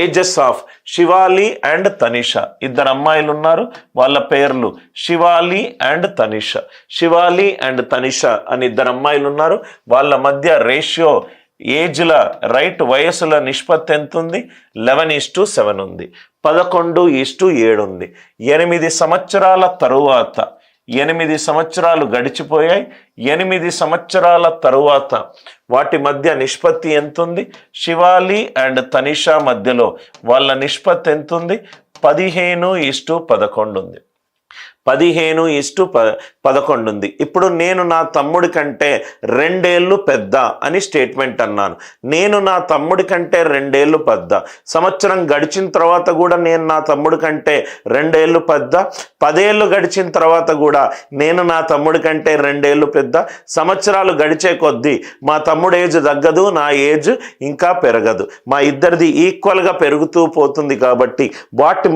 Ages of Shivali and Tanisha. ఇద్దరు అమ్మాయిలు ఉన్నారు, వాళ్ళ పేర్లు శివాలి అండ్ తనిష. శివాలి అండ్ తనిష అని ఇద్దరు అమ్మాయిలు ఉన్నారు, వాళ్ళ మధ్య రేషియో ఏజ్ల వయసుల నిష్పత్తి ఎంత ఉంది? 11:7 ఉంది. 11:7 ఉంది. 8 సంవత్సరాల తరువాత 8 సంవత్సరాలు గడిచిపోయాయి. 8 సంవత్సరాల తరువాత వాటి మధ్య నిష్పత్తి ఎంత ఉంది? శివాలి అండ్ తనిషా మధ్యలో వాళ్ళ నిష్పత్తి ఎంత ఉంది? 15:11 ఉంది. 15:11 ఉంది. ఇప్పుడు నేను నా తమ్ముడి కంటే 2 ఏళ్ళు పెద్ద అని స్టేట్మెంట్ అన్నాను. నేను నా తమ్ముడి కంటే 2 ఏళ్ళు పెద్ద. సంవత్సరం గడిచిన తర్వాత కూడా నేను నా తమ్ముడి కంటే 2 ఏళ్ళు పెద్ద. 10 ఏళ్ళు గడిచిన తర్వాత కూడా నేను నా తమ్ముడి కంటే 2 ఏళ్ళు పెద్ద. సంవత్సరాలు గడిచే కొద్దీ మా తమ్ముడు ఏజ్ తగ్గదు, నా ఏజ్ ఇంకా పెరగదు. మా ఇద్దరిది ఈక్వల్గా పెరుగుతూ పోతుంది. కాబట్టి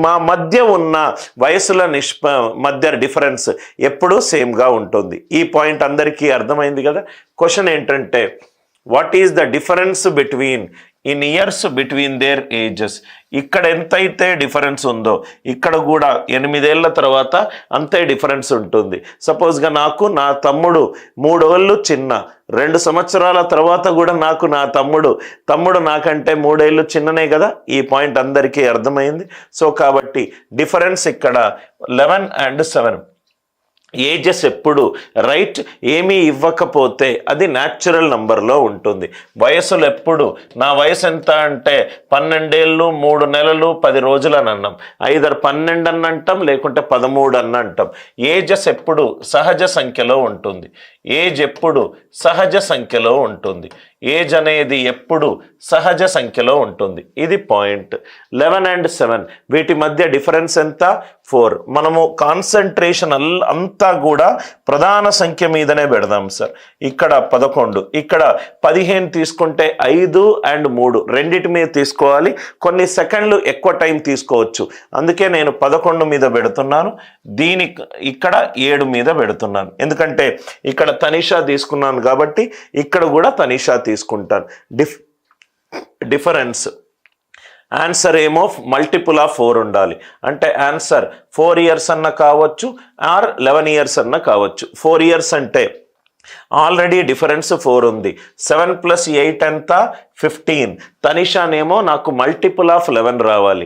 మా మధ్య ఉన్న వయసుల మధ్య డిఫరెన్స్ ఎప్పుడూ సేమ్గా ఉంటుంది. ఈ పాయింట్ అందరికీ అర్థమైంది కదా. క్వశ్చన్ ఏంటంటే what is the difference between in years between there ages. ఇక్కడ ఎంతైతే డిఫరెన్స్ ఉందో ఇక్కడ కూడా 8 ఏళ్ల తర్వాత అంతే డిఫరెన్స్ ఉంటుంది. సపోజ్గా నాకు నా తమ్ముడు 3 ఏళ్ళు చిన్న, 2 సంవత్సరాల తర్వాత కూడా నాకు నా తమ్ముడు నాకంటే 3 ఏళ్ళు చిన్ననే కదా. ఈ పాయింట్ అందరికీ అర్థమైంది. సో కాబట్టి డిఫరెన్స్ ఇక్కడ 11 and 7. ఏజెస్ ఎప్పుడు ఏమీ ఇవ్వకపోతే అది న్యాచురల్ నంబర్లో ఉంటుంది. వయసులు ఎప్పుడు నా వయసు ఎంత అంటే 12 ఏళ్ళు 3 నెలలు 10 రోజులు అని అన్నాం. ఐదర్ 12 అని అంటాం, లేకుంటే 13 అని అంటాం. ఏజెస్ ఎప్పుడు సహజ సంఖ్యలో ఉంటుంది. ఏజ్ ఎప్పుడు సహజ సంఖ్యలో ఉంటుంది. ఏజ్ అనేది ఎప్పుడు సహజ సంఖ్యలో ఉంటుంది. ఇది పాయింట్. 11 and 7 వీటి మధ్య డిఫరెన్స్ ఎంత? 4. మనము కాన్సన్ట్రేషన్ అంతా కూడా ప్రధాన సంఖ్య మీదనే పెడదాం సార్. ఇక్కడ 11, ఇక్కడ 15 తీసుకుంటే 5 and 3 రెండిటి మీద తీసుకోవాలి. కొన్ని సెకండ్లు ఎక్కువ టైం తీసుకోవచ్చు. అందుకే నేను 11 మీద పెడుతున్నాను, ఇక్కడ 7 మీద పెడుతున్నాను. ఎందుకంటే ఇక్కడ తనిషా తీసుకున్నాను కాబట్టి ఇక్కడ కూడా తనిషా తీసుకుంటాను. డిఫరెన్స్ ఆన్సర్ ఏమో మల్టిపుల్ ఆఫ్ 4 ఉండాలి. అంటే ఆన్సర్ 4 ఇయర్స్ అన్న కావచ్చు ఆర్ 11 ఇయర్స్ అన్న కావచ్చు. 4 ఇయర్స్ అంటే ఆల్రెడీ డిఫరెన్స్ 4 ఉంది. 7 + 8 ఎంత? 15. తనిషానేమో నాకు మల్టిపుల్ ఆఫ్ 11 రావాలి.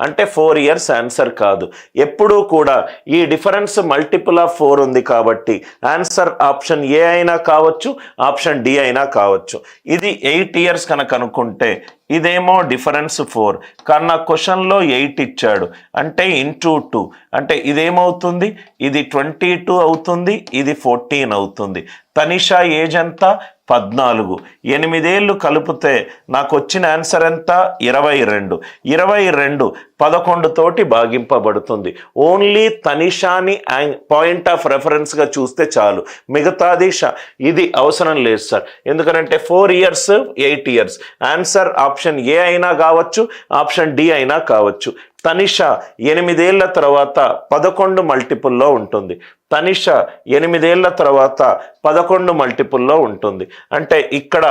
అంటే 4 ఇయర్స్ ఆన్సర్ కాదు. ఎప్పుడూ కూడా ఈ డిఫరెన్స్ మల్టిపుల్ ఆఫ్ 4 ఉంది కాబట్టి ఆన్సర్ ఆప్షన్ ఏ అయినా కావచ్చు, ఆప్షన్ డి అయినా కావచ్చు. ఇది 8 ఇయర్స్ కనుక అనుకుంటే ఇదేమో డిఫరెన్స్ 4, కానీ నా క్వశ్చన్లో 8 ఇచ్చాడు. అంటే ఇంటూ 2 అంటే ఇదేమవుతుంది? ఇది 22 అవుతుంది, ఇది 14 అవుతుంది. తనిషా ఏజ్ ఎంత? 14. 8 ఏళ్ళు కలిపితే నాకు వచ్చిన ఆన్సర్ ఎంత? 22. 22 11 తోటి భాగింపబడుతుంది. ఓన్లీ తనిషాని పాయింట్ ఆఫ్ రెఫరెన్స్గా చూస్తే చాలు, మిగతాది ఇది అవసరం లేదు సార్. ఎందుకంటే 4 years 8 years answer option A అయినా కావచ్చు, ఆప్షన్ డి అయినా కావచ్చు. తనిషా 8 ఏళ్ల తర్వాత 11 మల్టిపుల్లో ఉంటుంది. తనిషా 8 ఏళ్ల తర్వాత 11 మల్టిపుల్లో ఉంటుంది. అంటే ఇక్కడ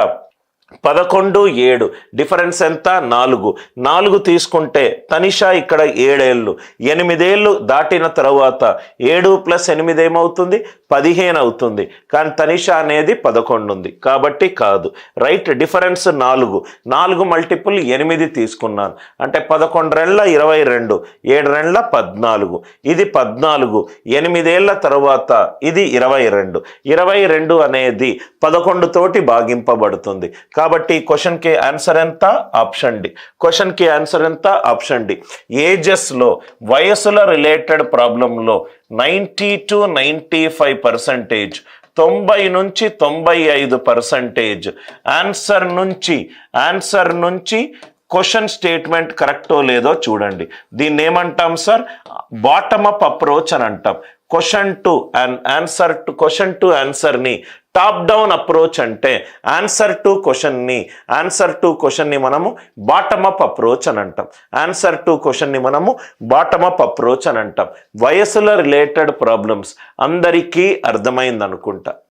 11, 7 డిఫరెన్స్ ఎంత? 4 తీసుకుంటే తనిషా ఇక్కడ 7 ఏళ్ళు. 8 ఏళ్ళు దాటిన తర్వాత 7 + 8 ఏమవుతుంది? 15 అవుతుంది. కానీ తనిషా అనేది 11 ఉంది కాబట్టి కాదు. డిఫరెన్స్ 4 మల్టిపుల్ 8 తీసుకున్నాను. అంటే 11 22, 7 14. ఇది 14. 8 ఏళ్ల తర్వాత ఇది 22 అనేది 11 తోటి భాగింపబడుతుంది. కాబట్టి క్వశ్చన్కి ఆన్సర్ ఎంత? Option D. క్వశ్చన్కి ఆన్సర్ ఎంత? Option D. ఏజెస్లో వయసుల రిలేటెడ్ ప్రాబ్లంలో 90 to 95% 90 నుంచి 95% ఆన్సర్ నుంచి క్వశ్చన్ స్టేట్మెంట్ కరెక్టో లేదో చూడండి. దీన్ని ఏమంటాం సార్? బాటమ్ అప్ అప్రోచ్ అని అంటాం. క్వశ్చన్ టు ఆన్సర్ని టాప్ డౌన్ అప్రోచ్ అంటే ఆన్సర్ టు క్వశ్చన్ని మనము బాటమ్ అప్ అప్రోచ్ అని అంటాం. ఆన్సర్ టు క్వశ్చన్ని మనము బాటమ్ అప్ అప్రోచ్ అని అంటాం. వయసుల రిలేటెడ్ ప్రాబ్లమ్స్ అందరికీ అర్థమైంది అనుకుంటా.